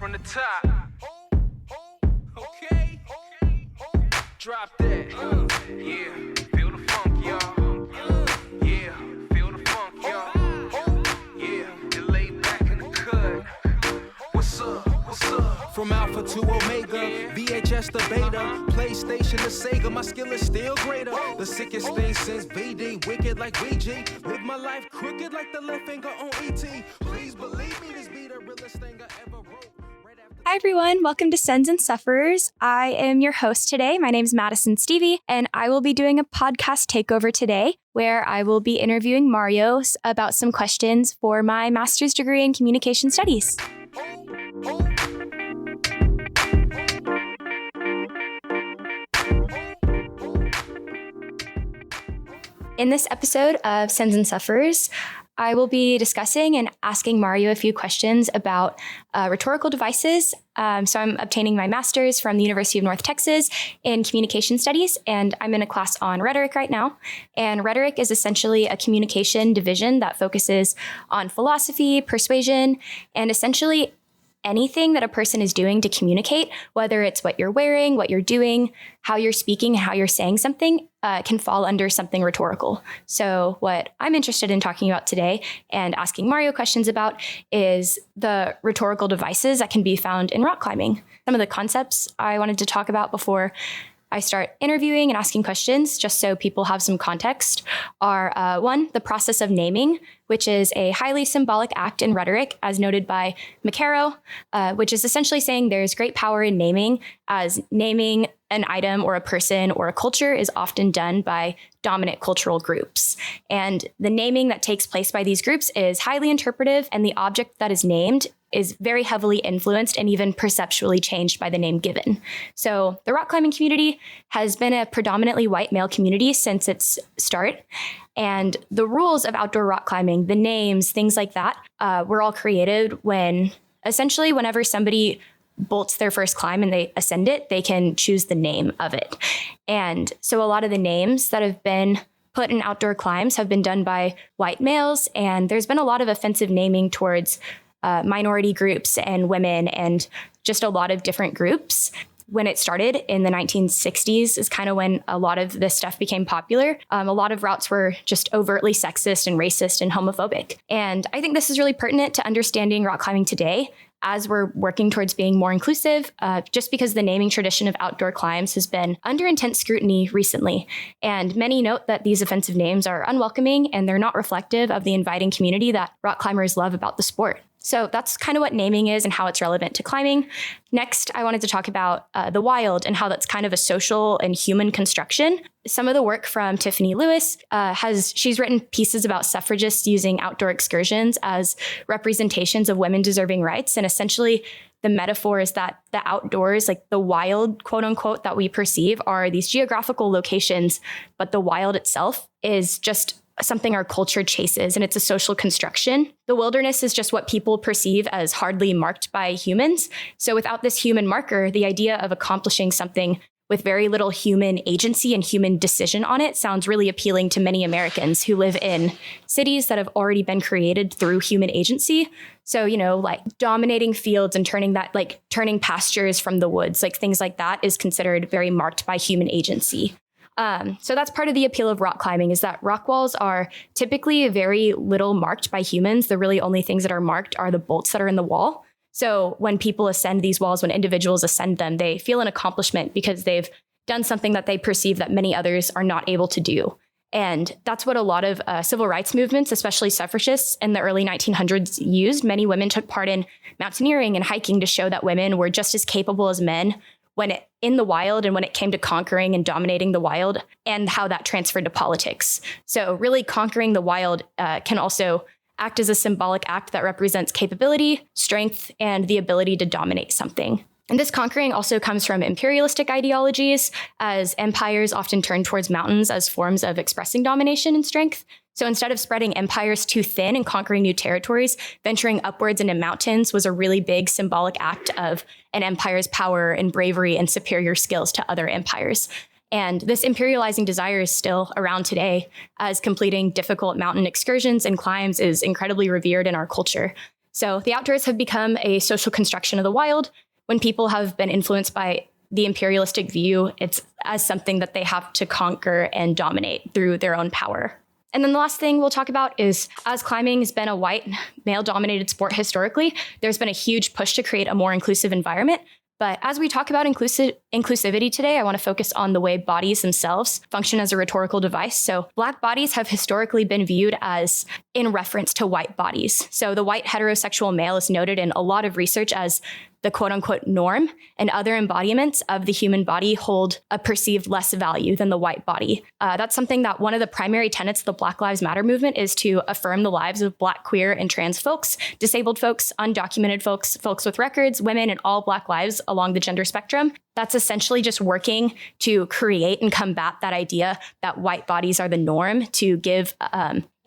from the top. Okay. Drop that. Yeah. Feel the funk, y'all. Yeah. Feel the funk, y'all. Yeah. You lay back in the cut. What's up? What's up? From Alpha to Omega, VHS to Beta, PlayStation to Sega, my skill is still greater. The sickest thing since BD, wicked like Ouija. Live my life crooked like the left finger on ET. Please believe me, this be the realest thing I ever wrote. Hi everyone, welcome to Sons and Sufferers. I am your host today. My name is Madison Stueve, and I will be doing a podcast takeover today where I will be interviewing Mario about some questions for my master's degree in communication studies. In this episode of Sons and Sufferers, I will be discussing and asking Mario a few questions about rhetorical devices. So I'm obtaining my master's from the University of North Texas in communication studies, and I'm in a class on rhetoric right now. And rhetoric is essentially a communication division that focuses on philosophy, persuasion, and essentially anything that a person is doing to communicate, whether it's what you're wearing, what you're doing, how you're speaking, how you're saying something, can fall under something rhetorical. So what I'm interested in talking about today and asking Mario questions about is the rhetorical devices that can be found in rock climbing. Some of the concepts I wanted to talk about before I start interviewing and asking questions, just so people have some context, are one, the process of naming, which is a highly symbolic act in rhetoric, as noted by McCarrow, which is essentially saying there's great power in naming, as naming an item or a person or a culture is often done by dominant cultural groups. And the naming that takes place by these groups is highly interpretive, and the object that is named is very heavily influenced and even perceptually changed by the name given. So the rock climbing community has been a predominantly white male community since its start. And the rules of outdoor rock climbing, the names, things like that, were all created when essentially whenever somebody bolts their first climb and they ascend it, they can choose the name of it. And so a lot of the names that have been put in outdoor climbs have been done by white males. And there's been a lot of offensive naming towards minority groups and women and just a lot of different groups. When it started in the 1960s is kind of when a lot of this stuff became popular. A lot of routes were just overtly sexist and racist and homophobic. And I think this is really pertinent to understanding rock climbing today as we're working towards being more inclusive, just because the naming tradition of outdoor climbs has been under intense scrutiny recently. And many note that these offensive names are unwelcoming and they're not reflective of the inviting community that rock climbers love about the sport. So that's kind of what naming is and how it's relevant to climbing. Next, I wanted to talk about the wild and how that's kind of a social and human construction. Some of the work from Tiffany Lewis she's written pieces about suffragists using outdoor excursions as representations of women deserving rights. And essentially, the metaphor is that the outdoors, like the wild, quote unquote, that we perceive are these geographical locations, but the wild itself is just something our culture chases, and it's a social construction. The wilderness is just what people perceive as hardly marked by humans. So without this human marker, the idea of accomplishing something with very little human agency and human decision on it sounds really appealing to many Americans who live in cities that have already been created through human agency. So, like dominating fields and turning pastures from the woods, like things like that is considered very marked by human agency. So that's part of the appeal of rock climbing, is that rock walls are typically very little marked by humans. The really only things that are marked are the bolts that are in the wall. So when people ascend these walls, when individuals ascend them, they feel an accomplishment because they've done something that they perceive that many others are not able to do. And that's what a lot of civil rights movements, especially suffragists in the early 1900s, used. Many women took part in mountaineering and hiking to show that women were just as capable as men in the wild and when it came to conquering and dominating the wild, and how that transferred to politics. So really conquering the wild can also act as a symbolic act that represents capability, strength, and the ability to dominate something. And this conquering also comes from imperialistic ideologies, as empires often turn towards mountains as forms of expressing domination and strength. So instead of spreading empires too thin and conquering new territories, venturing upwards into mountains was a really big symbolic act of an empire's power and bravery and superior skills to other empires. And this imperializing desire is still around today, as completing difficult mountain excursions and climbs is incredibly revered in our culture. So the outdoors have become a social construction of the wild. When people have been influenced by the imperialistic view, it's as something that they have to conquer and dominate through their own power. And then the last thing we'll talk about is, as climbing has been a white, male-dominated sport historically, there's been a huge push to create a more inclusive environment. But as we talk about inclusivity today, I want to focus on the way bodies themselves function as a rhetorical device. So Black bodies have historically been viewed as in reference to white bodies. So the white heterosexual male is noted in a lot of research as the quote unquote norm, and other embodiments of the human body hold a perceived less value than the white body. That's something that one of the primary tenets of the Black Lives Matter movement is to affirm the lives of Black, queer, and trans folks, disabled folks, undocumented folks, folks with records, women, and all Black lives along the gender spectrum. That's essentially just working to create and combat that idea that white bodies are the norm, to give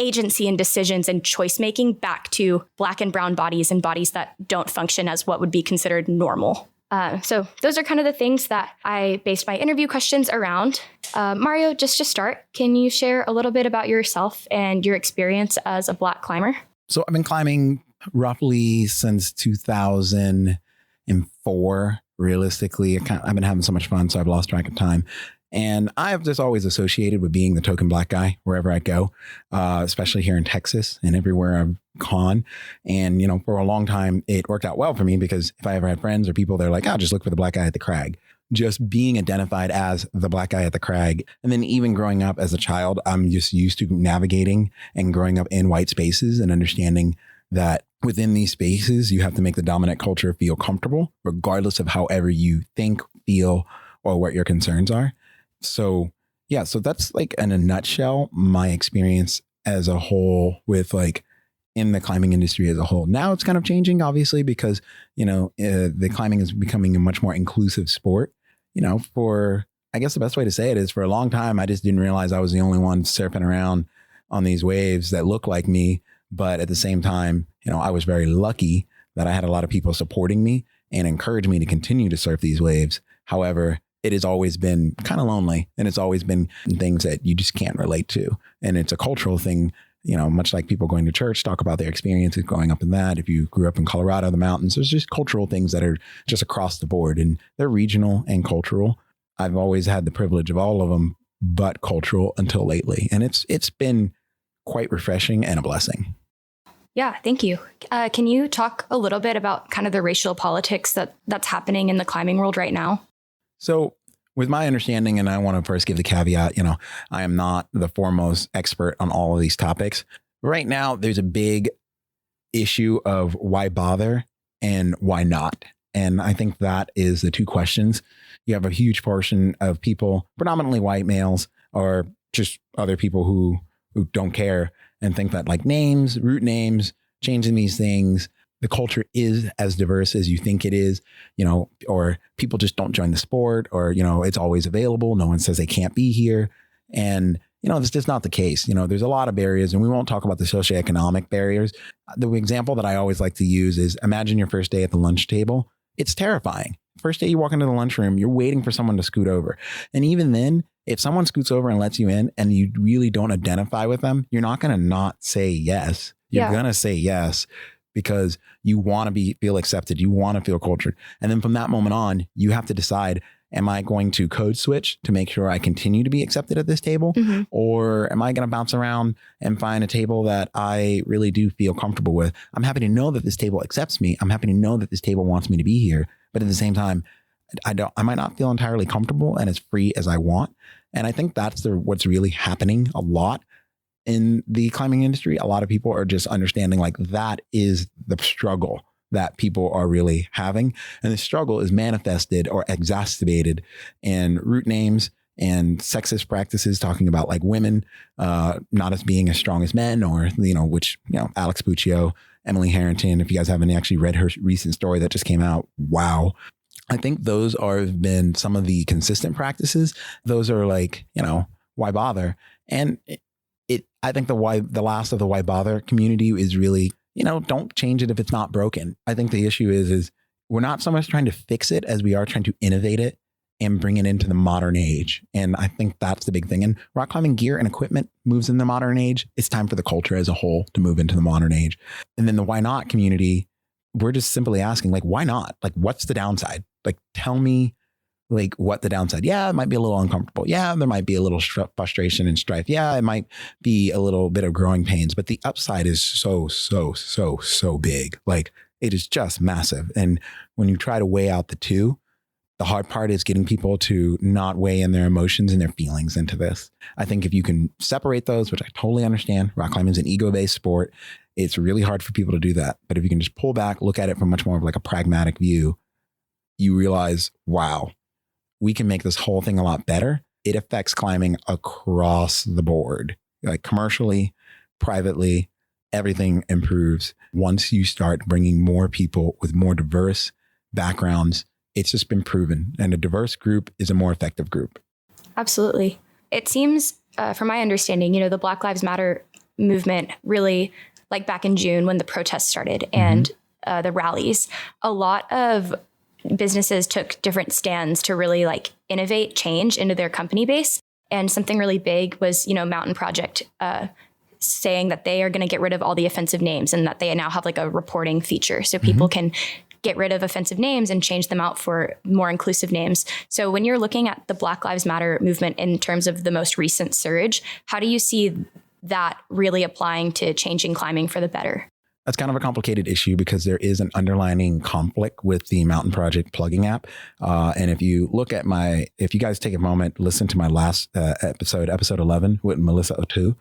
agency and decisions and choice making back to Black and brown bodies and bodies that don't function as what would be considered normal. So those are kind of the things that I based my interview questions around. Mario, just to start, can you share a little bit about yourself and your experience as a Black climber? So I've been climbing roughly since 2004. Realistically, I've been having so much fun, so I've lost track of time. And I've just always associated with being the token Black guy wherever I go, especially here in Texas and everywhere I've gone. And, for a long time, it worked out well for me because if I ever had friends or people, they're like, just look for the Black guy at the crag. Just being identified as the Black guy at the crag. And then even growing up as a child, I'm just used to navigating and growing up in white spaces and understanding that within these spaces, you have to make the dominant culture feel comfortable, regardless of however you think, feel, or what your concerns are. So, so that's like in a nutshell, my experience as a whole with in the climbing industry as a whole. Now it's kind of changing, obviously, because, the climbing is becoming a much more inclusive sport. I guess the best way to say it is for a long time, I just didn't realize I was the only one surfing around on these waves that look like me. But at the same time, I was very lucky that I had a lot of people supporting me and encouraged me to continue to surf these waves. However, it has always been kind of lonely, and it's always been things that you just can't relate to. And it's a cultural thing, much like people going to church talk about their experiences growing up in that. If you grew up in Colorado, the mountains, there's just cultural things that are just across the board, and they're regional and cultural. I've always had the privilege of all of them, but cultural until lately. And it's been quite refreshing and a blessing. Yeah, thank you. Can you talk a little bit about kind of the racial politics that's happening in the climbing world right now? So with my understanding, and I want to first give the caveat, I am not the foremost expert on all of these topics. Right now, there's a big issue of why bother and why not. And I think that is the two questions. You have a huge portion of people, predominantly white males, or just other people who don't care and think that names, root names, changing these things, the culture is as diverse as you think it is, or people just don't join the sport, or, it's always available. No one says they can't be here. And, it's just not the case. There's a lot of barriers, and we won't talk about the socioeconomic barriers. The example that I always like to use is imagine your first day at the lunch table. It's terrifying. First day you walk into the lunchroom, you're waiting for someone to scoot over. And even then, if someone scoots over and lets you in and you really don't identify with them, you're not going to not say yes. You're going to say yes because you want to feel accepted. You want to feel cultured. And then from that moment on, you have to decide, am I going to code switch to make sure I continue to be accepted at this table? Mm-hmm. Or am I going to bounce around and find a table that I really do feel comfortable with? I'm happy to know that this table accepts me. I'm happy to know that this table wants me to be here. But at the same time, I might not feel entirely comfortable and as free as I want. And I think that's what's really happening a lot in the climbing industry. A lot of people are just understanding that is the struggle that people are really having. And the struggle is manifested or exacerbated in root names and sexist practices, talking about women not as being as strong as men, or, which, Alex Puccio, Emily Harrington, if you guys haven't actually read her recent story that just came out, wow. I think those have been some of the consistent practices. Those are why bother? And I think the last of the why bother community is really, don't change it if it's not broken. I think the issue is we're not so much trying to fix it as we are trying to innovate it and bring it into the modern age. And I think that's the big thing. And rock climbing gear and equipment moves in the modern age. It's time for the culture as a whole to move into the modern age. And then the why not community, we're just simply asking, like, why not? Like, what's the downside? Like, tell me, like, what the downside? Yeah, it might be a little uncomfortable. Yeah, there might be a little frustration and strife. Yeah, it might be a little bit of growing pains, but the upside is so big. Like, it is just massive. And when you try to weigh out the two, the hard part is getting people to not weigh in their emotions and their feelings into this. I think if you can separate those, which I totally understand, rock climbing is an ego-based sport. It's really hard for people to do that. But if you can just pull back, look at it from much more of like a pragmatic view, you realize, wow, we can make this whole thing a lot better. It affects climbing across the board, like commercially, privately, everything improves once you start bringing more people with more diverse backgrounds. It's just been proven, and a diverse group is a more effective group. Absolutely. It seems, from my understanding, the Black Lives Matter movement really, like back in June when the protests started and the rallies, a lot of businesses took different stands to really like innovate change into their company base. And something really big was, Mountain Project saying that they are going to get rid of all the offensive names and that they now have like a reporting feature so people can get rid of offensive names and change them out for more inclusive names. So when you're looking at the Black Lives Matter movement in terms of the most recent surge, how do you see that really applying to changing climbing for the better? That's kind of a complicated issue because there is an underlying conflict with the Mountain Project plugging app. And if you look at if you guys take a moment, listen to my last episode 11 with Melissa O'Toole,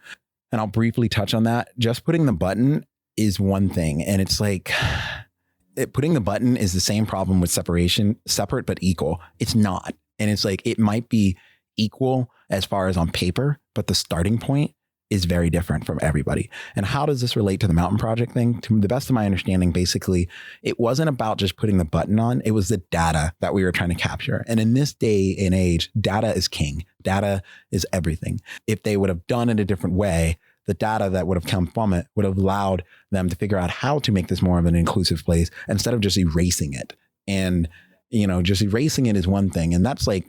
and I'll briefly touch on that. Just putting the button is one thing. And it's like, putting the button is the same problem with separation, separate but equal. It's not. And it's like, it might be equal as far as on paper, but the starting point is very different from everybody. And how does this relate to the Mountain Project thing? To the best of my understanding, basically, it wasn't about just putting the button on. It was the data that we were trying to capture. And in this day and age, data is king. Data is everything. If they would have done it a different way, the data that would have come from it would have allowed them to figure out how to make this more of an inclusive place instead of just erasing it. And, just erasing it is one thing. And that's like,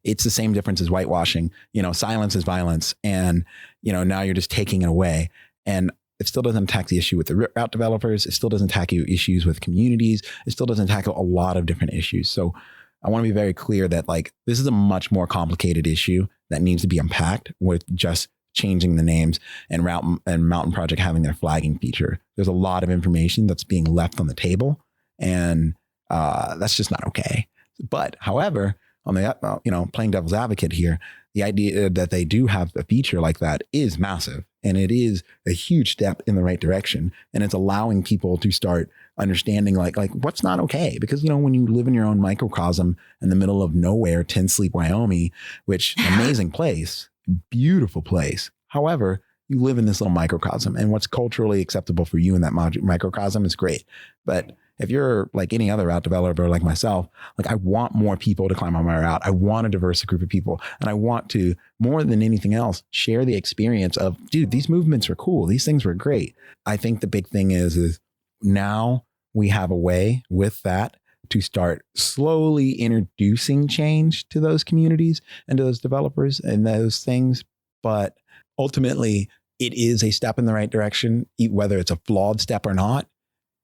it's the same difference as whitewashing. Silence is violence. And, now you're just taking it away. And it still doesn't attack the issue with the route developers. It still doesn't tackle issues with communities. It still doesn't tackle a lot of different issues. So I want to be very clear that like, this is a much more complicated issue that needs to be unpacked with just changing the names and Mountain Project having their flagging feature. There's a lot of information that's being left on the table, and that's just not okay. But however, on the playing devil's advocate here, the idea that they do have a feature like that is massive, and it is a huge step in the right direction, and it's allowing people to start understanding like what's not okay. Because when you live in your own microcosm in the middle of nowhere, Tin Sleep, Wyoming, which amazing place. Beautiful place. However, you live in this little microcosm, and what's culturally acceptable for you in that microcosm is great. But if you're like any other route developer like myself, like I want more people to climb on my route. I want a diverse group of people, and I want to, more than anything else, share the experience of, dude, these movements were cool. These things were great. I think the big thing is now we have a way with that to start slowly introducing change to those communities and to those developers and those things. But ultimately, it is a step in the right direction, whether it's a flawed step or not.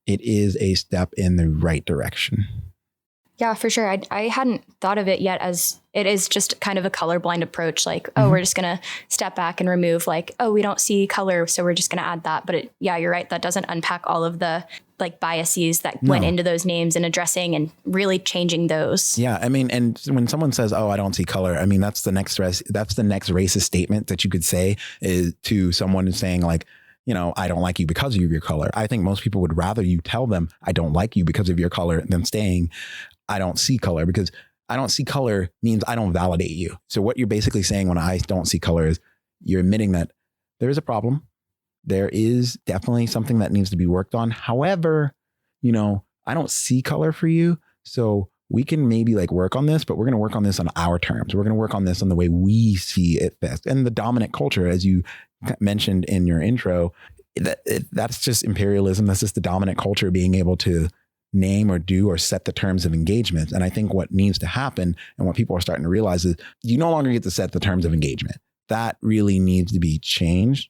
It is a step in the right direction. Yeah, for sure. I hadn't thought of it yet as it is just kind of a colorblind approach. Like, we're just going to step back and remove we don't see color, so we're just going to add that. But you're right. That doesn't unpack all of the like biases that went into those names and addressing and really changing those. Yeah. I mean, and when someone says, oh, I don't see color, I mean, that's the next racist statement that you could say is to someone saying like, I don't like you because of your color. I think most people would rather you tell them I don't like you because of your color than saying I don't see color, because I don't see color means I don't validate you. So what you're basically saying when I don't see color is you're admitting that there is a problem. There is definitely something that needs to be worked on. However, I don't see color for you. So we can maybe like work on this, but we're going to work on this on our terms. We're going to work on this on the way we see it best. And the dominant culture, as you mentioned in your intro, that's just imperialism. That's just the dominant culture being able to name or do or set the terms of engagement. And I think what needs to happen and what people are starting to realize is you no longer get to set the terms of engagement. That really needs to be changed.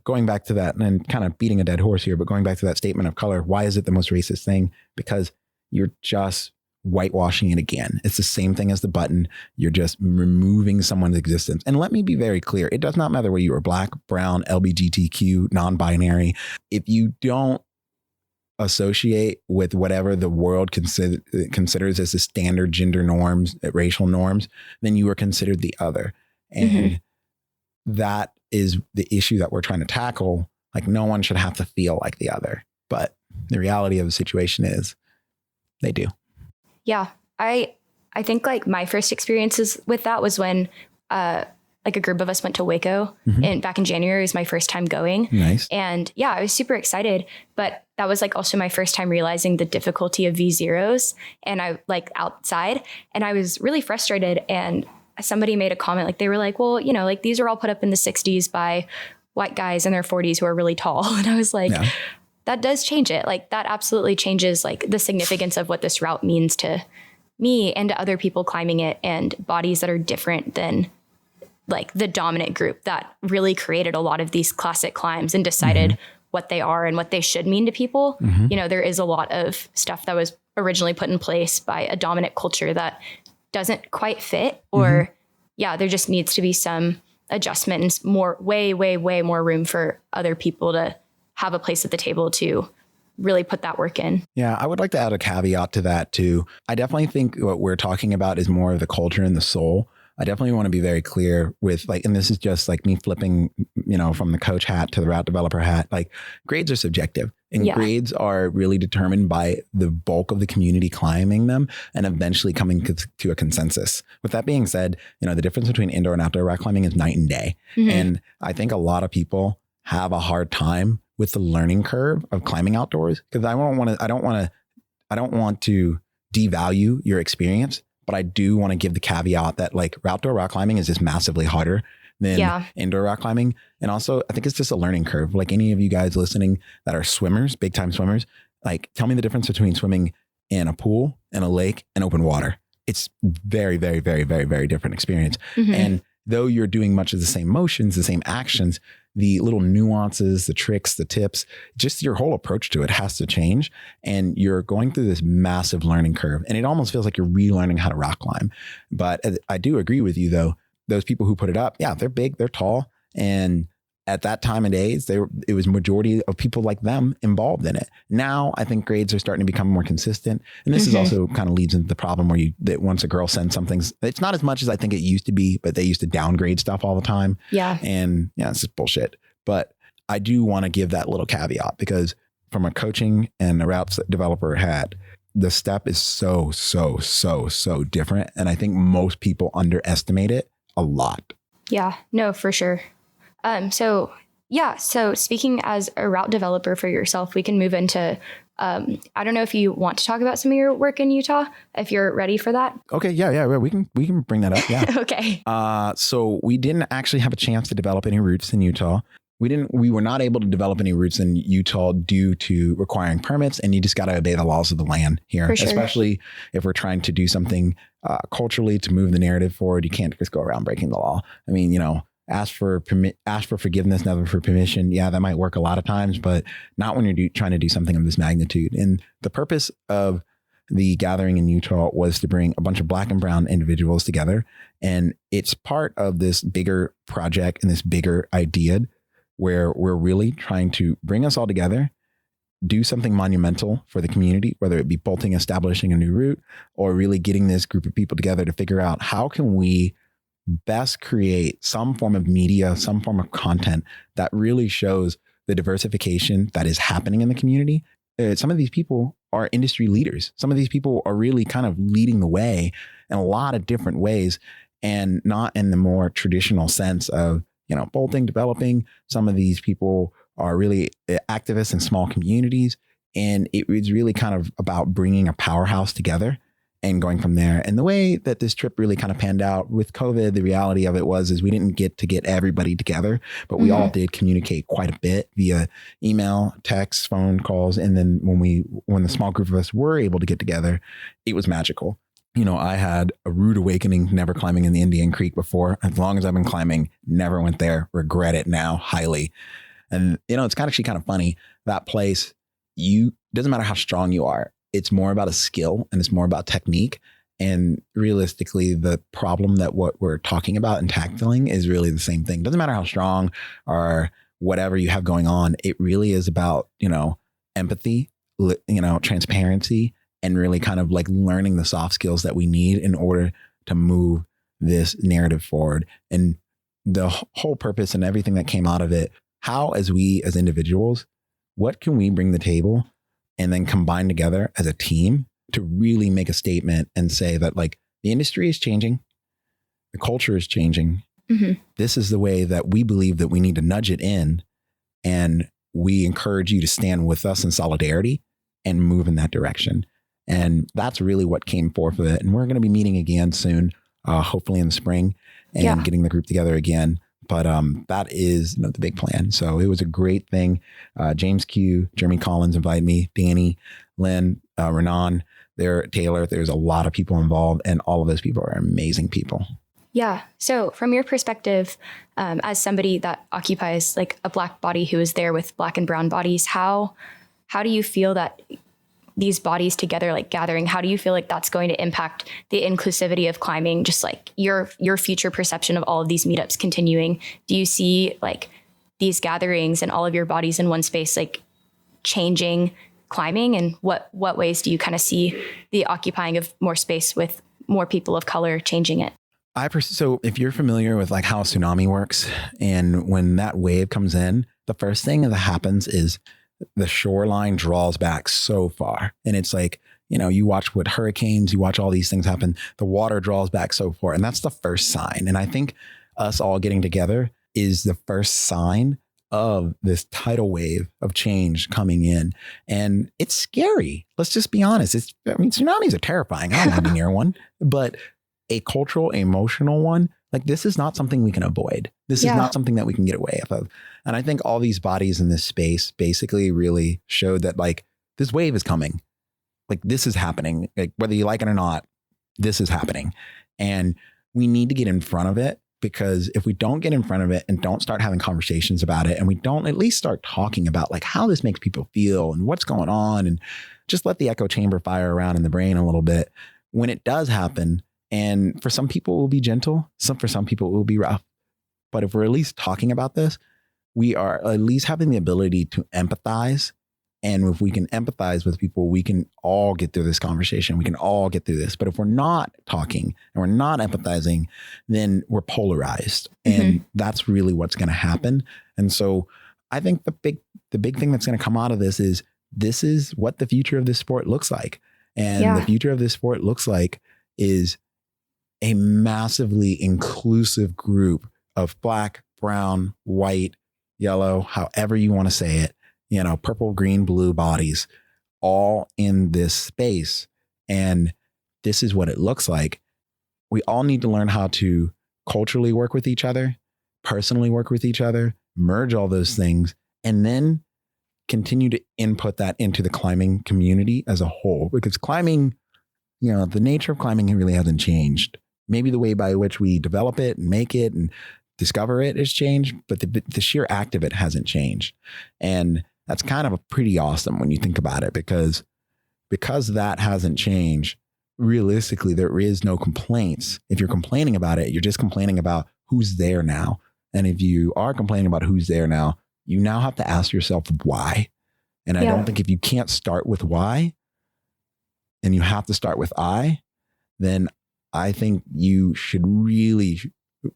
Going back to that and kind of beating a dead horse here, but going back to that statement of color, why is it the most racist thing? Because you're just whitewashing it again. It's the same thing as the button. You're just removing someone's existence. And let me be very clear. It does not matter whether you are black, brown, LGBTQ, non-binary. If you don't associate with whatever the world considers as the standard gender norms, racial norms, then you are considered the other. And that is the issue that we're trying to tackle. Like, no one should have to feel like the other. But the reality of the situation is they do. Yeah. I think like my first experiences with that was when like a group of us went to Waco and back in January. It was my first time going. Nice. And yeah, I was super excited, but that was like also my first time realizing the difficulty of V0s, and I like outside, and I was really frustrated. And somebody made a comment, like they were like, well, like these are all put up in the 60s by white guys in their 40s who are really tall. And I was like, that does change it. Like that absolutely changes like the significance of what this route means to me and to other people climbing it, and bodies that are different than like the dominant group that really created a lot of these classic climbs and decided what they are and what they should mean to people. There is a lot of stuff that was originally put in place by a dominant culture that doesn't quite fit, or there just needs to be some adjustment and more, way more room for other people to have a place at the table to really put that work in. Yeah, I would like to add a caveat to that too. I definitely think what we're talking about is more of the culture and the soul. I definitely want to be very clear with like, and this is just like me flipping, from the coach hat to the route developer hat, like grades are subjective, and grades are really determined by the bulk of the community climbing them and eventually coming to a consensus. With that being said, the difference between indoor and outdoor rock climbing is night and day. And I think a lot of people have a hard time with the learning curve of climbing outdoors, because I don't want to devalue your experience. But I do want to give the caveat that like outdoor rock climbing is just massively harder than indoor rock climbing. And also, I think it's just a learning curve. Like any of you guys listening that are swimmers, big time swimmers, like tell me the difference between swimming in a pool, in a lake, and open water. It's very, very, very, very, very different experience. And though you're doing much of the same motions, the same actions, the little nuances, the tricks, the tips, just your whole approach to it has to change. And you're going through this massive learning curve. And it almost feels like you're relearning how to rock climb. But I do agree with you, though. Those people who put it up, they're big, they're tall. And at that time of days, it was majority of people like them involved in it. Now, I think grades are starting to become more consistent. And this is also kind of leads into the problem where that once a girl sends something, it's not as much as I think it used to be, but they used to downgrade stuff all the time. Yeah. And it's just bullshit. But I do want to give that little caveat, because from a coaching and a route developer hat, the step is so different. And I think most people underestimate it a lot. Yeah, no, for sure. So speaking as a route developer for yourself, we can move into, I don't know if you want to talk about some of your work in Utah, if you're ready for that. Okay. Yeah. We can bring that up. Yeah. Okay. So we didn't actually have a chance to develop any routes in Utah. We were not able to develop any routes in Utah due to requiring permits, and you just got to obey the laws of the land here, especially if we're trying to do something culturally to move the narrative forward. You can't just go around breaking the law. I mean, ask for forgiveness, never for permission. Yeah, that might work a lot of times, but not when you're trying to do something of this magnitude. And the purpose of the gathering in Utah was to bring a bunch of Black and brown individuals together. And it's part of this bigger project and this bigger idea where we're really trying to bring us all together, do something monumental for the community, whether it be bolting, establishing a new route, or really getting this group of people together to figure out how can we best create some form of media, some form of content that really shows the diversification that is happening in the community. Some of these people are industry leaders. Some of these people are really kind of leading the way in a lot of different ways, and not in the more traditional sense of, bolting, developing. Some of these people are really activists in small communities. And it was really kind of about bringing a powerhouse together and going from there. And the way that this trip really kind of panned out with COVID, the reality of it is we didn't get to get everybody together, but we all did communicate quite a bit via email, text, phone calls. And then when the small group of us were able to get together, it was magical. You know, I had a rude awakening, never climbing in the Indian Creek before. As long as I've been climbing, never went there, regret it now highly. And, you know, it's actually kind of funny. That place, doesn't matter how strong you are. It's more about a skill and it's more about technique. And realistically, the problem that what we're talking about and tackling is really the same thing. Doesn't matter how strong or whatever you have going on. It really is about, you know, empathy, you know, transparency, and really kind of like learning the soft skills that we need in order to move this narrative forward. And the whole purpose and everything that came out of it, how as we as individuals, what can we bring to the table and then combine together as a team to really make a statement and say that like the industry is changing, the culture is changing. This is the way that we believe that we need to nudge it in. And we encourage you to stand with us in solidarity and move in that direction. And that's really what came forth of it. And we're going to be meeting again soon, hopefully in the spring, and getting the group together again. But that is, you know, the big plan. So it was a great thing. James Q, Jeremy Collins invited me, Danny, Lynn, Renan, Taylor. There's a lot of people involved, and all of those people are amazing people. Yeah. So from your perspective, as somebody that occupies like a Black body who is there with Black and brown bodies, how do you feel that these bodies together, like gathering, how do you feel like that's going to impact the inclusivity of climbing, just like your future perception of all of these meetups continuing? Do you see like these gatherings and all of your bodies in one space, like changing climbing? And what ways do you kind of see the occupying of more space with more people of color changing it? So if you're familiar with like how a tsunami works, and when that wave comes in, the first thing that happens is the shoreline draws back so far. And it's like, you know, you watch with hurricanes, you watch all these things happen, the water draws back so far. And that's the first sign. And I think us all getting together is the first sign of this tidal wave of change coming in. And it's scary. Let's just be honest. Tsunamis are terrifying. I don't want to be near one, but a cultural, emotional one, like this is not something we can avoid. This is not something that we can get away with. And I think all these bodies in this space basically really showed that like this wave is coming. Like this is happening. Like whether you like it or not, this is happening. And we need to get in front of it, because if we don't get in front of it and don't start having conversations about it, and we don't at least start talking about like how this makes people feel and what's going on, and just let the echo chamber fire around in the brain a little bit, when it does happen, and for some people it will be gentle, for some people it will be rough. But if we're at least talking about this, we are at least having the ability to empathize. And if we can empathize with people, we can all get through this conversation. We can all get through this. But if we're not talking and we're not empathizing, then we're polarized. And that's really what's going to happen. And so I think the big thing that's going to come out of this is what the future of this sport looks like. And the future of this sport looks like is a massively inclusive group of Black, brown, white, yellow, however you want to say it, you know, purple, green, blue bodies, all in this space. And this is what it looks like. We all need to learn how to culturally work with each other, personally work with each other, merge all those things, and then continue to input that into the climbing community as a whole. Because climbing, you know, the nature of climbing really hasn't changed. Maybe the way by which we develop it and make it and discover it has changed, but the sheer act of it hasn't changed. And that's kind of pretty awesome when you think about it, because that hasn't changed, realistically, there is no complaints. If you're complaining about it, you're just complaining about who's there now. And if you are complaining about who's there now, you now have to ask yourself why. And I don't think if you can't start with why, and you have to start with I, then I think you should really,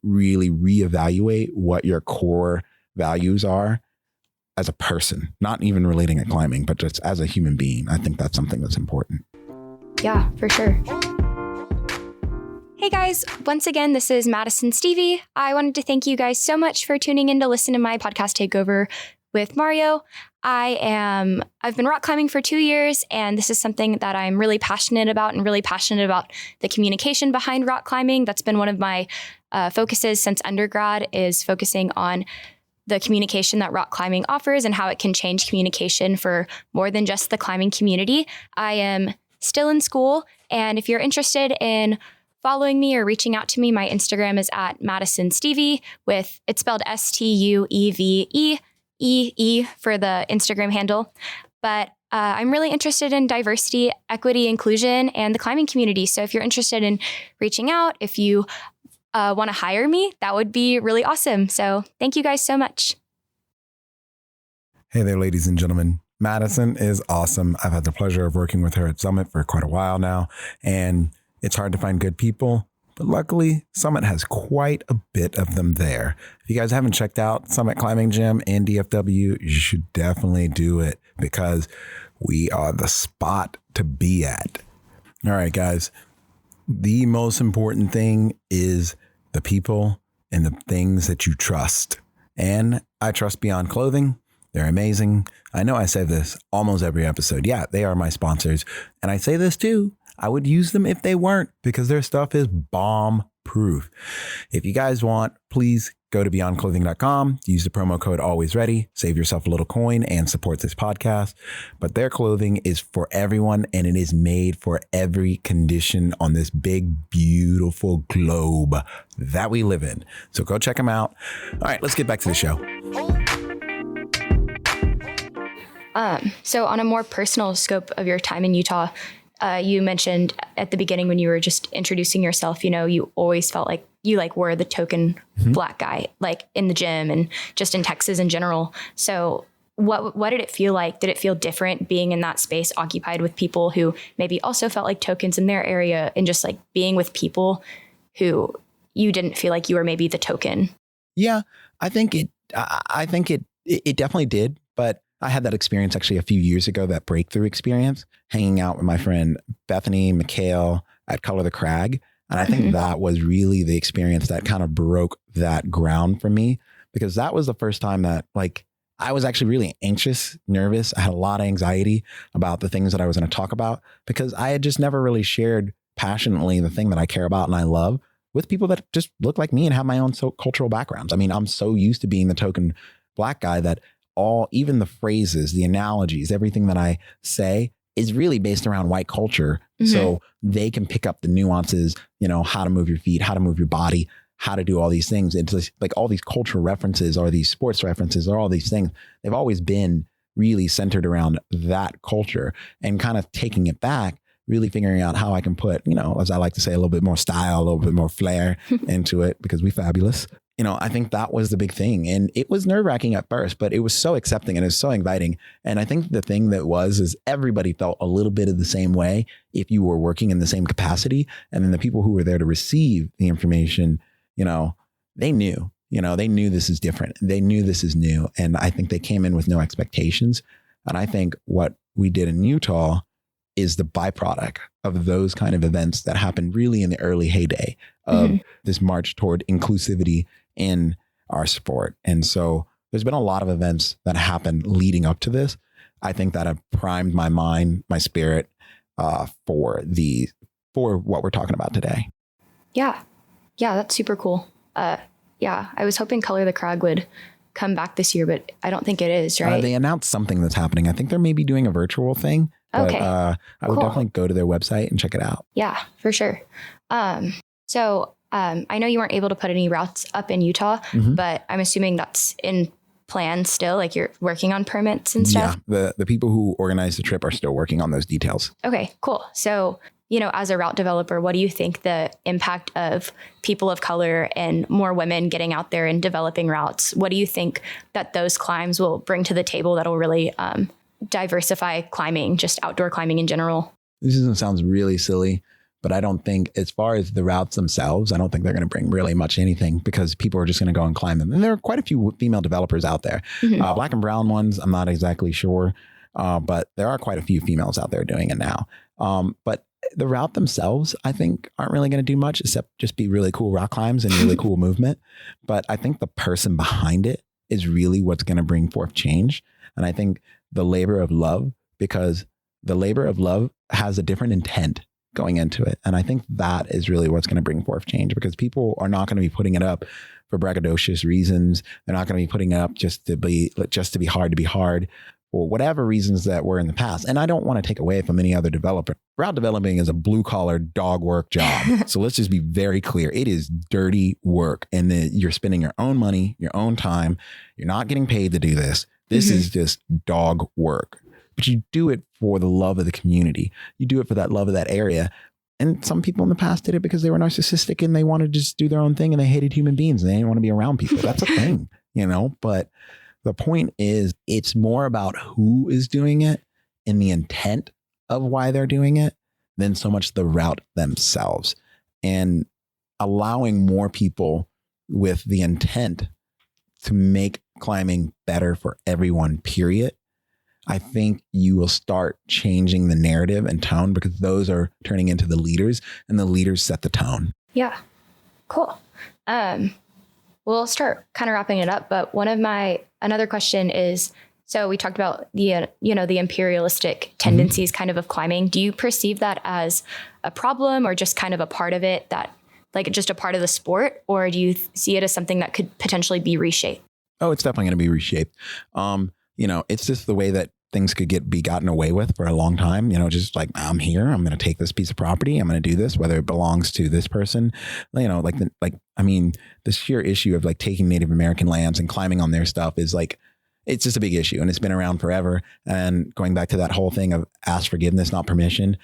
really reevaluate what your core values are as a person, not even relating to climbing, but just as a human being. I think that's something that's important. Yeah, for sure. Hey guys, once again, this is Madison Stueve. I wanted to thank you guys so much for tuning in to listen to my podcast takeover with Mario. I've been rock climbing for 2 years, and this is something that I'm really passionate about, and really passionate about the communication behind rock climbing. That's been one of my focuses since undergrad, is focusing on the communication that rock climbing offers and how it can change communication for more than just the climbing community. I am still in school, and if you're interested in following me or reaching out to me, my Instagram is at Madison Stueve it's spelled Stueve, EE for the Instagram handle. But I'm really interested in diversity, equity, inclusion, and the climbing community. So if you're interested in reaching out, if you want to hire me, that would be really awesome. So thank you guys so much. Hey there, ladies and gentlemen. Madison is awesome. I've had the pleasure of working with her at Summit for quite a while now, and it's hard to find good people. But luckily, Summit has quite a bit of them there. If you guys haven't checked out Summit Climbing Gym in DFW, you should definitely do it, because we are the spot to be at. All right, guys. The most important thing is the people and the things that you trust. And I trust Beyond Clothing. They're amazing. I know I say this almost every episode. Yeah, they are my sponsors. And I say this too. I would use them if they weren't, because their stuff is bomb proof. If you guys want, please go to beyondclothing.com, use the promo code alwaysready, save yourself a little coin and support this podcast. But their clothing is for everyone, and it is made for every condition on this big, beautiful globe that we live in. So go check them out. All right, let's get back to the show. So on a more personal scope of your time in Utah, you mentioned at the beginning when you were just introducing yourself, you always felt like you were the token Black guy, like in the gym and just in Texas in general. So what did it feel like? Did it feel different being in that space occupied with people who maybe also felt like tokens in their area, and just like being with people who you didn't feel like you were maybe the token? Yeah, I think it definitely did. But I had that experience actually a few years ago, that breakthrough experience, hanging out with my friend Bethany McHale at Color the Crag. And I think that was really the experience that kind of broke that ground for me, because that was the first time that I was actually really anxious, nervous. I had a lot of anxiety about the things that I was going to talk about, because I had just never really shared passionately the thing that I care about and I love with people that just look like me and have my own cultural backgrounds. I mean, I'm so used to being the token Black guy that even the phrases, the analogies, everything that I say is really based around white culture. So they can pick up the nuances, how to move your feet, how to move your body, how to do all these things. It's just like all these cultural references or these sports references or all these things. They've always been really centered around that culture, and kind of taking it back, really figuring out how I can put, as I like to say, a little bit more style, a little bit more flair into it, because we fabulous. I think that was the big thing. And it was nerve-wracking at first, but it was so accepting and it was so inviting. And I think the thing that is everybody felt a little bit of the same way if you were working in the same capacity. And then the people who were there to receive the information, they knew, they knew this is different. They knew this is new. And I think they came in with no expectations. And I think what we did in Utah is the byproduct of those kind of events that happened really in the early heyday of this march toward inclusivity in our sport. And so there's been a lot of events that happened leading up to this. I think that have primed my mind, my spirit, for what we're talking about today. Yeah, that's super cool. I was hoping Color the Crag would come back this year, but I don't think it is, right? They announced something that's happening. I think they're maybe doing a virtual thing. But, okay. I would definitely go to their website and check it out. Yeah, for sure. I know you weren't able to put any routes up in Utah, but I'm assuming that's in plan still, like you're working on permits and stuff. Yeah, the people who organized the trip are still working on those details. Okay, cool. So, as a route developer, what do you think the impact of people of color and more women getting out there and developing routes, what do you think that those climbs will bring to the table that will really diversify climbing, just outdoor climbing in general? This sounds really silly, but I don't think, as far as the routes themselves, I don't think they're going to bring really much anything, because people are just going to go and climb them. And there are quite a few female developers out there. Black and brown ones, I'm not exactly sure, but there are quite a few females out there doing it now. But the route themselves, I think, aren't really going to do much except just be really cool rock climbs and really cool movement. But I think the person behind it is really what's going to bring forth change. And I think the labor of love, because the labor of love has a different intent going into it. And I think that is really what's going to bring forth change, because people are not going to be putting it up for braggadocious reasons. They're not going to be putting it up just to be hard, or whatever reasons that were in the past. And I don't want to take away from any other developer. Route developing is a blue collar dog work job. So let's just be very clear. It is dirty work, and you're spending your own money, your own time. You're not getting paid to do this. This is just dog work, but you do it for the love of the community. You do it for that love of that area. And some people in the past did it because they were narcissistic and they wanted to just do their own thing, and they hated human beings and they didn't want to be around people. That's a thing, but the point is, it's more about who is doing it and the intent of why they're doing it than so much the route themselves. And allowing more people with the intent to make climbing better for everyone, period, I think you will start changing the narrative and tone, because those are turning into the leaders, and the leaders set the tone. Yeah. Cool. We'll start kind of wrapping it up, but another question is, so we talked about the imperialistic tendencies kind of climbing. Do you perceive that as a problem, or just kind of a part of it, that like just a part of the sport, or do you see it as something that could potentially be reshaped? Oh, it's definitely going to be reshaped. It's just the way that things could be gotten away with for a long time, just like, I'm here, I'm going to take this piece of property, I'm going to do this, whether it belongs to this person, the sheer issue of like taking Native American lands and climbing on their stuff is like, it's just a big issue, and it's been around forever. And going back to that whole thing of ask forgiveness, not permission.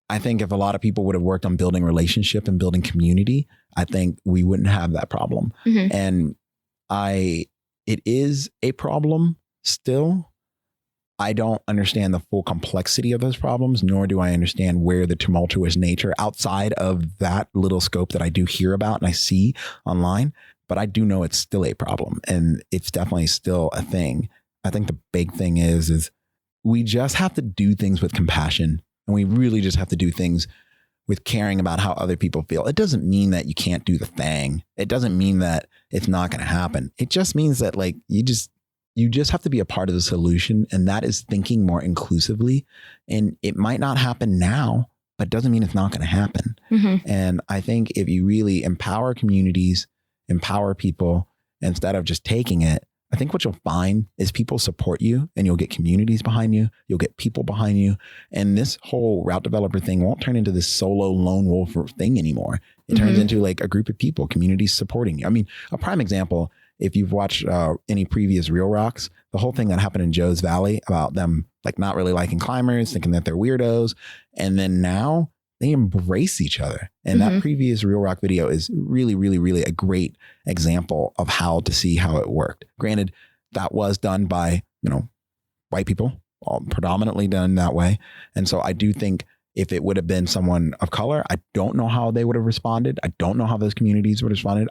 I think if a lot of people would have worked on building relationship and building community, I think we wouldn't have that problem. And it is a problem still. I don't understand the full complexity of those problems, nor do I understand where the tumultuous nature outside of that little scope that I do hear about and I see online. But I do know it's still a problem, and it's definitely still a thing. I think the big thing is we just have to do things with compassion, and we really just have to do things with caring about how other people feel. It doesn't mean that you can't do the thing. It doesn't mean that it's not going to happen. It just means that like you just have to be a part of the solution, and that is thinking more inclusively. And it might not happen now, but doesn't mean it's not going to happen. And I think if you really empower communities, empower people, instead of just taking it, I think what you'll find is people support you, and you'll get communities behind you. You'll get people behind you. And this whole route developer thing won't turn into this solo lone wolf thing anymore. It turns into like a group of people, communities supporting you. A prime example, if you've watched any previous Real Rocks, the whole thing that happened in Joe's Valley about them like not really liking climbers, thinking that they're weirdos. And then now they embrace each other. And that previous Real Rock video is really, really, really a great example of how to see how it worked. Granted, that was done by, white people, all predominantly done that way. And so I do think if it would have been someone of color, I don't know how they would have responded. I don't know how those communities would have responded.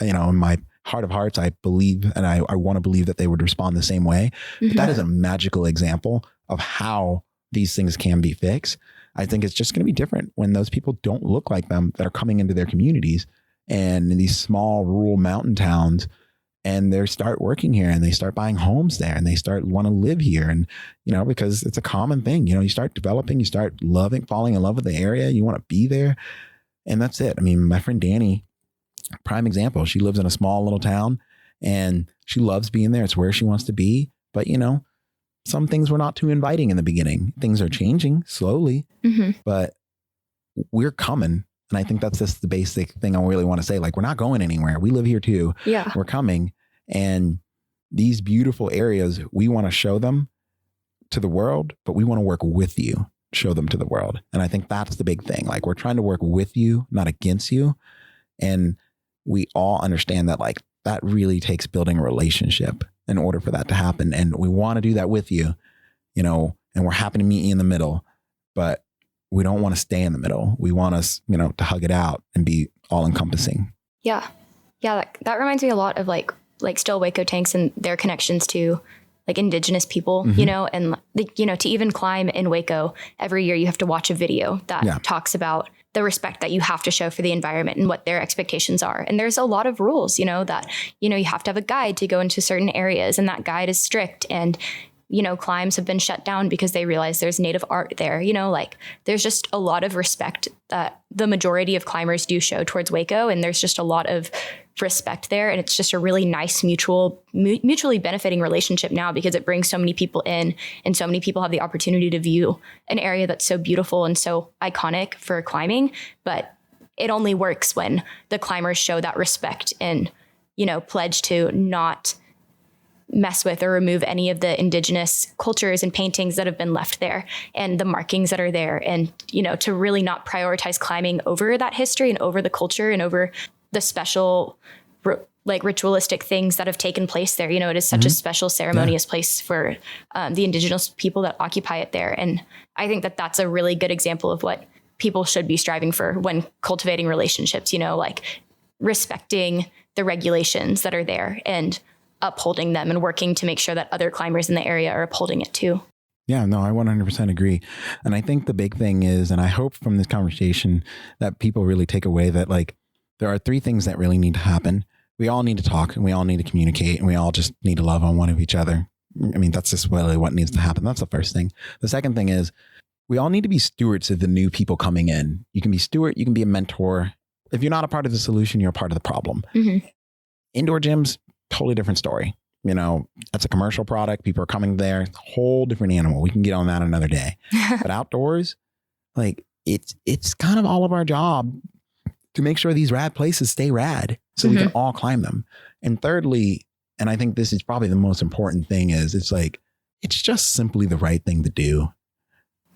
In my heart of hearts, I believe, and I want to believe that they would respond the same way. But that is a magical example of how these things can be fixed. I think it's just going to be different when those people don't look like them that are coming into their communities and in these small rural mountain towns, and they start working here and they start buying homes there and they start want to live here. And, because it's a common thing, you start developing, you start falling in love with the area, you want to be there. And that's it. My friend Danny, prime example, she lives in a small little town and she loves being there. It's where she wants to be. But, some things were not too inviting in the beginning. Things are changing slowly, but we're coming. And I think that's just the basic thing I really want to say. Like, we're not going anywhere. We live here too. Yeah. We're coming. And these beautiful areas, we want to show them to the world, but we want to work with you, show them to the world. And I think that's the big thing. Like, we're trying to work with you, not against you. And we all understand that like that really takes building a relationship in order for that to happen. And we want to do that with you, and we're happy to meet you in the middle, but we don't want to stay in the middle. We want us, to hug it out and be all encompassing. Yeah. Yeah. That reminds me a lot of like Still Waco Tanks and their connections to like indigenous people, and to even climb in Waco every year, you have to watch a video that talks about the respect that you have to show for the environment and what their expectations are. And there's a lot of rules, that, you have to have a guide to go into certain areas, and that guide is strict. And, climbs have been shut down because they realize there's native art there, there's just a lot of respect that the majority of climbers do show towards Waco. And there's just a lot of respect there. And it's just a really nice mutually benefiting relationship now, because it brings so many people in, and so many people have the opportunity to view an area that's so beautiful and so iconic for climbing. But it only works when the climbers show that respect and, pledge to not mess with or remove any of the indigenous cultures and paintings that have been left there and the markings that are there. And, to really not prioritize climbing over that history and over the culture and over the special, ritualistic things that have taken place there. It is such a special ceremonious place for the indigenous people that occupy it there. And I think that that's a really good example of what people should be striving for when cultivating relationships, respecting the regulations that are there and upholding them and working to make sure that other climbers in the area are upholding it too. Yeah, no, I 100% agree. And I think the big thing is, and I hope from this conversation that people really take away that there are 3 things that really need to happen. We all need to talk, and we all need to communicate, and we all just need to love on one of each other. I mean, that's just really what needs to happen. That's the first thing. The second thing is we all need to be stewards of the new people coming in. You can be steward, you can be a mentor. If you're not a part of the solution, you're a part of the problem. Mm-hmm. Indoor gyms, totally different story. That's a commercial product. People are coming there. Whole different animal. We can get on that another day. But outdoors, it's kind of all of our job to make sure these rad places stay rad so we can all climb them. And thirdly, and I think this is probably the most important thing, is it's just simply the right thing to do.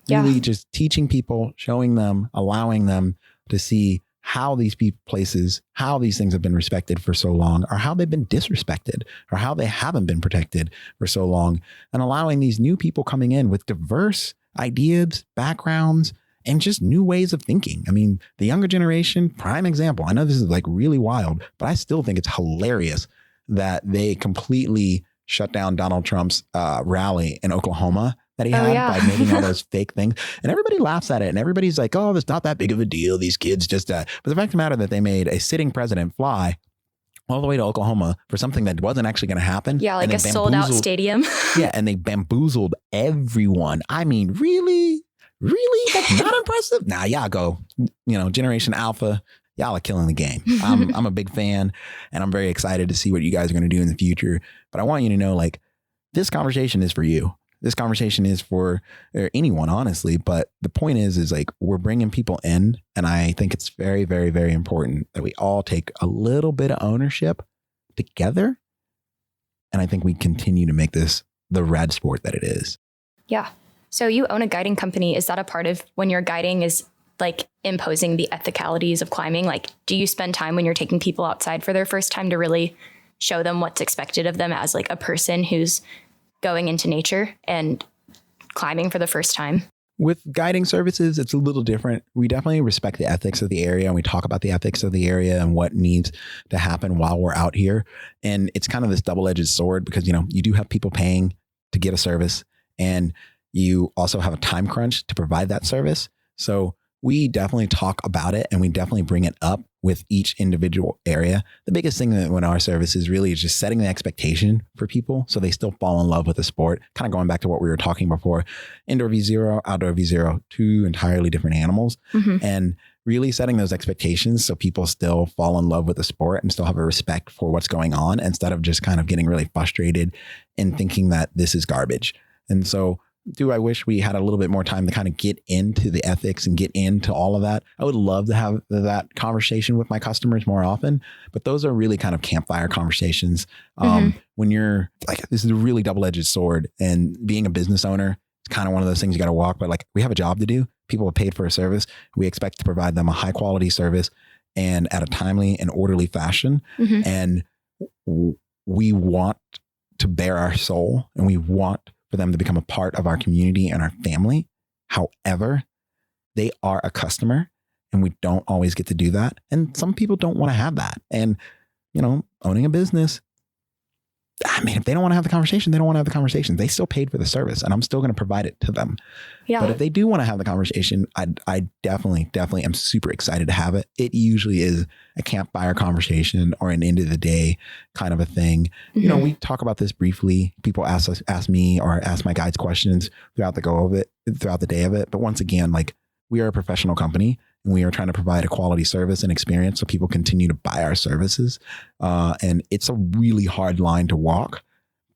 Yeah. Really just teaching people, showing them, allowing them to see how these places, how these things have been respected for so long, or how they've been disrespected, or how they haven't been protected for so long, and allowing these new people coming in with diverse ideas, backgrounds, and just new ways of thinking. I mean, the younger generation, prime example. I know this is really wild, but I still think it's hilarious that they completely shut down Donald Trump's rally in Oklahoma that he had by making all those fake things. And everybody laughs at it. And everybody's like, oh, it's not that big of a deal. These kids just, but the fact of the matter that they made a sitting president fly all the way to Oklahoma for something that wasn't actually going to happen. Yeah, like a sold out stadium. Yeah. And they bamboozled everyone. I mean, really? That's not impressive? Nah, y'all go, Generation Alpha. Y'all are killing the game. I'm a big fan, and I'm very excited to see what you guys are going to do in the future. But I want you to know, this conversation is for you. This conversation is for anyone, honestly. But the point is we're bringing people in, and I think it's very, very, very important that we all take a little bit of ownership together. And I think we continue to make this the rad sport that it is. Yeah. So you own a guiding company. Is that a part of when you're guiding is imposing the ethicalities of climbing? Do you spend time when you're taking people outside for their first time to really show them what's expected of them as a person who's going into nature and climbing for the first time? With guiding services, it's a little different. We definitely respect the ethics of the area, and we talk about the ethics of the area and what needs to happen while we're out here. And it's kind of this double-edged sword because, you do have people paying to get a service, and you also have a time crunch to provide that service. So we definitely talk about it, and we definitely bring it up with each individual area. The biggest thing that with our service is really just setting the expectation for people so they still fall in love with the sport. Kind of going back to what we were talking before, indoor V0, outdoor V0, 2 entirely different animals. Mm-hmm. And really setting those expectations so people still fall in love with the sport and still have a respect for what's going on, instead of just kind of getting really frustrated and thinking that this is garbage. And so do I wish we had a little bit more time to kind of get into the ethics and get into all of that? I would love to have that conversation with my customers more often, but those are really kind of campfire conversations. When you're this is a really double-edged sword, and being a business owner, it's kind of one of those things you got to walk, but we have a job to do. People are paid for a service. We expect to provide them a high quality service and at a timely and orderly fashion. Mm-hmm. And we want to bear our soul, and we want for them to become a part of our community and our family. However, they are a customer, and we don't always get to do that. And some people don't want to have that. And, owning a business, I mean, if they don't want to have the conversation, they don't want to have the conversation. They still paid for the service and I'm still going to provide it to them. Yeah. But if they do want to have the conversation, I definitely am super excited to have it. It usually is a campfire conversation or an end of the day kind of a thing. Mm-hmm. You know, we talk about this briefly. People ask me or ask my guides questions throughout the day of it. But once again, like, we are a professional company and we are trying to provide a quality service and experience so people continue to buy our services. And it's a really hard line to walk,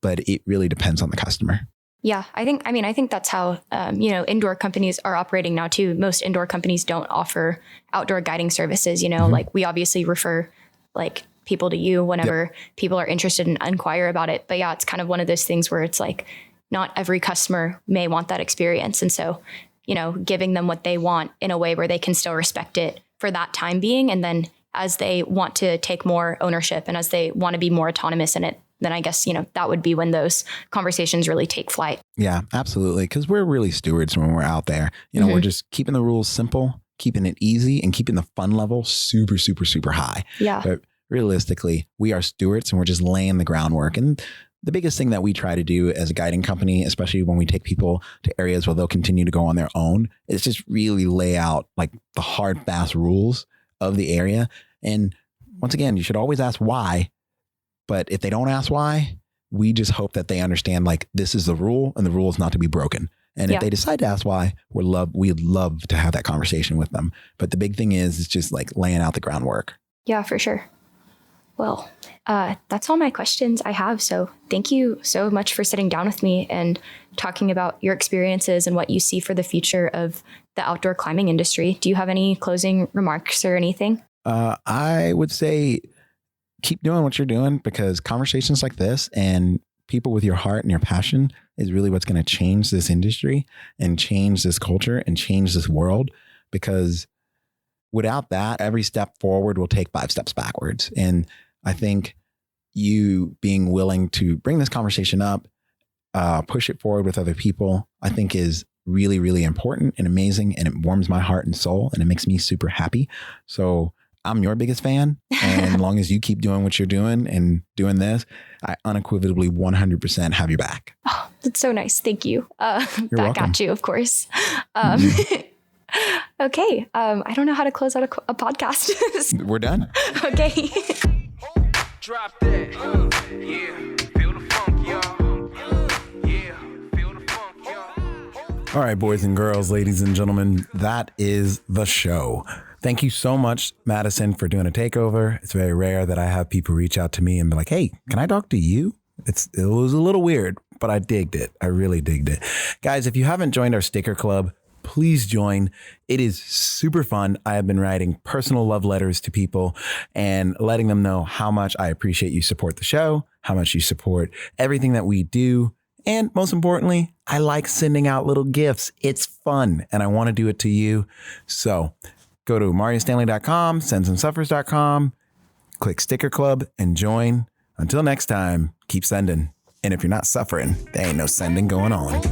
but it really depends on the customer. Yeah, I think that's how, indoor companies are operating now too. Most indoor companies don't offer outdoor guiding services. Mm-hmm. Like, we obviously refer like people to you whenever people are interested and inquire about it. But yeah, it's kind of one of those things where it's like, not every customer may want that experience. And so, giving them what they want in a way where they can still respect it for that time being. And then as they want to take more ownership and as they want to be more autonomous in it, then I guess, that would be when those conversations really take flight. Yeah, absolutely. Because we're really stewards when we're out there. Mm-hmm. We're just keeping the rules simple, keeping it easy, and keeping the fun level super, super, super high. Yeah. But realistically, we are stewards and we're just laying the groundwork. And the biggest thing that we try to do as a guiding company, especially when we take people to areas where they'll continue to go on their own, is just really lay out like the hard, fast rules of the area. And once again, you should always ask why. But if they don't ask why, we just hope that they understand, like, this is the rule and the rule is not to be broken. And if they decide to ask why, we'd love to have that conversation with them. But the big thing is just like laying out the groundwork. Yeah, for sure. Well, that's all my questions I have. So thank you so much for sitting down with me and talking about your experiences and what you see for the future of the outdoor climbing industry. Do you have any closing remarks or anything? I would say keep doing what you're doing, because conversations like this and people with your heart and your passion is really what's going to change this industry and change this culture and change this world. Because without that, every step forward will take 5 steps backwards. And I think you being willing to bring this conversation up, push it forward with other people, I think is really, really important and amazing. And it warms my heart and soul and it makes me super happy. So I'm your biggest fan. And as long as you keep doing what you're doing and doing this, I unequivocally 100% have your back. Oh, that's so nice. Thank you. You're welcome. At you, of course. Okay. I don't know how to close out a podcast. We're done. Okay. Drop that. Yeah. Feel the funk, y'all. Yeah. Feel the funk, y'all. All right, boys and girls, ladies and gentlemen, that is the show. Thank you so much, Madison, for doing a takeover. It's very rare that I have people reach out to me and be like, hey, can I talk to you? It was a little weird, but I digged it. I really digged it. Guys, if you haven't joined our sticker club, please join. It is super fun. I have been writing personal love letters to people and letting them know how much I appreciate you support the show, how much you support everything that we do. And most importantly, I like sending out little gifts. It's fun and I want to do it to you. So go to mariostanley.com, sendsandsuffers.com, click sticker club and join. Until next time, keep sending. And if you're not suffering, there ain't no sending going on.